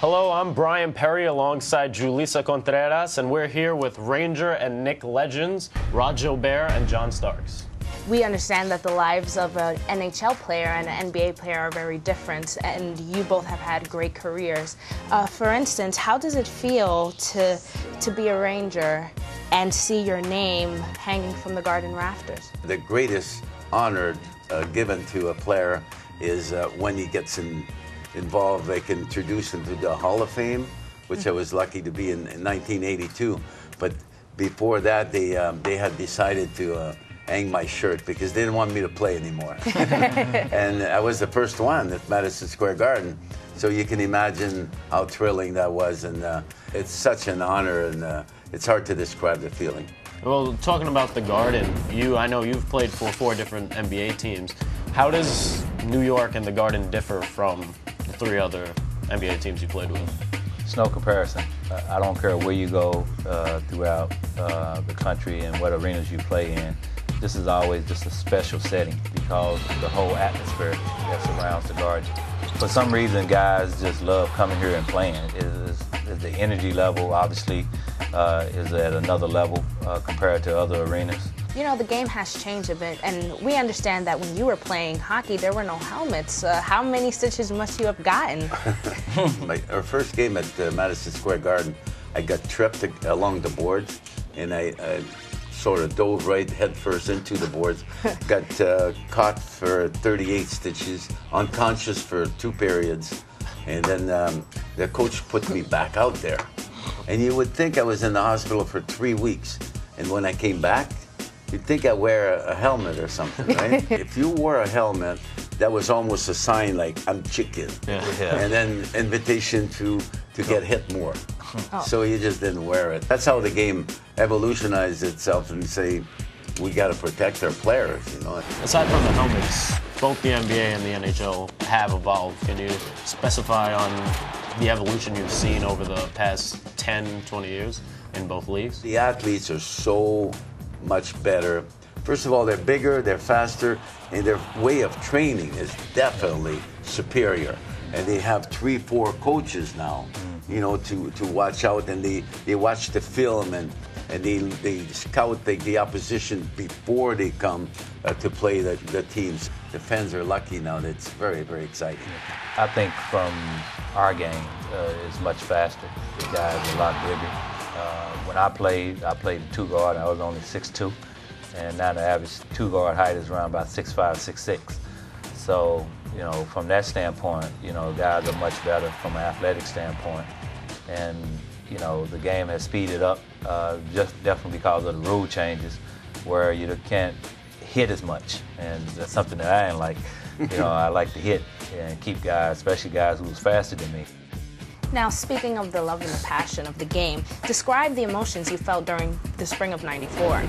Hello, I'm Bryan Perri alongside Julissa Contreras, and we're here with Ranger and Knick legends, Gilbert and Starks. We understand that the lives of an NHL player and an NBA player are very different, and you both have had great careers. For instance, how does it feel to be a Ranger and see your name hanging from the Garden rafters? The greatest honor given to a player is when he gets involved. They can introduce him to the Hall of Fame, which I was lucky to be in 1982. But before that, they had decided to hang my shirt because they didn't want me to play anymore. And I was the first one at Madison Square Garden. So you can imagine how thrilling that was. And it's such an honor, and it's hard to describe the feeling. Well, talking about the Garden, I know you've played for 4 different NBA teams. How does New York and the Garden differ from the 3 other NBA teams you played with? It's no comparison. I don't care where you go throughout the country and what arenas you play in. This is always just a special setting because of the whole atmosphere that surrounds the Garden. For some reason, guys just love coming here and playing. The energy level, obviously, is at another level compared to other arenas. You know, the game has changed a bit, and we understand that when you were playing hockey, there were no helmets. How many stitches must you have gotten? Our first game at Madison Square Garden, I got tripped along the boards, and I sort of dove right head first into the boards. Got caught for 38 stitches, unconscious for 2 periods, and then the coach put me back out there. And you would think I was in the hospital for 3 weeks, and when I came back, you'd think I'd wear a helmet or something, right? If you wore a helmet, that was almost a sign like, I'm chicken. Yeah. And then invitation to get hit more. Oh. So you just didn't wear it. That's how the game evolutionized itself, and say, we got to protect our players, you know. Aside from the helmets, both the NBA and the NHL have evolved. Can you specify on the evolution you've seen over the past 10, 20 years in both leagues? The athletes are so much better. First of all, they're bigger, they're faster, and their way of training is definitely superior. And they have 3, 4 coaches now, you know, to watch out, and they watch the film, and they scout the opposition before they come to play the teams. The fans are lucky now. It's very, very exciting. I think from our game, it's much faster. The guys are a lot bigger. When I played 2 guard. I was only 6'2", and now the average 2 guard height is around about 6'5", 6'6". So, you know, from that standpoint, you know, guys are much better from an athletic standpoint. And, you know, the game has speeded up just definitely because of the rule changes where you can't hit as much. And that's something that I ain't like. You know, I like to hit and keep guys, especially guys who's faster than me. Now, speaking of the love and the passion of the game, describe the emotions you felt during the spring of '94.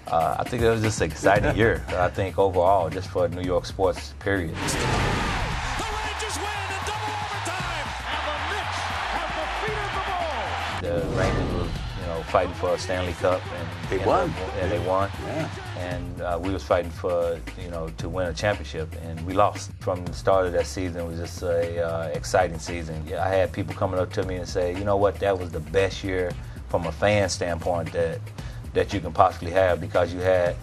I think it was just an exciting year. I think overall, just for New York sports, period. The Rangers win in double overtime, and the Knicks have defeated the Bulls. The Rangers were, you know, fighting for a Stanley Cup, and They won. They won. Yeah. And we was fighting for, you know, to win a championship, and we lost. From the start of that season, it was just a exciting season. I had people coming up to me and say, you know what, that was the best year from a fan standpoint that you can possibly have, because you had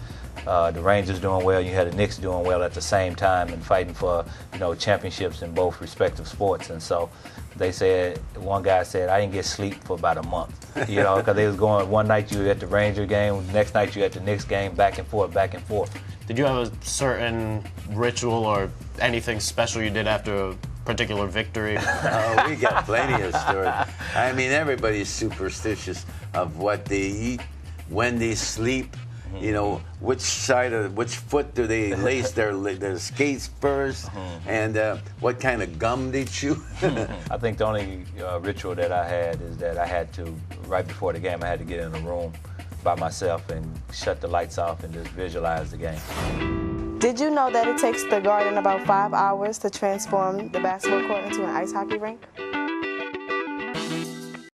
the Rangers doing well, you had the Knicks doing well at the same time, and fighting for, you know, championships in both respective sports. And so they said, one guy said, I didn't get sleep for about a month, you know, because they was going, one night you were at the Ranger game, the next night you were at the Knicks game, back and forth, back and forth. Did you have a certain ritual or anything special you did after a particular victory? Oh, we got plenty of stories. I mean, everybody's superstitious of what they eat, when they sleep, you know, which foot do they lace their skates first, and what kind of gum they chew. I think the only ritual that I had is that I had to, right before the game, I had to get in a room by myself and shut the lights off and just visualize the game. Did you know that it takes the Garden about 5 hours to transform the basketball court into an ice hockey rink?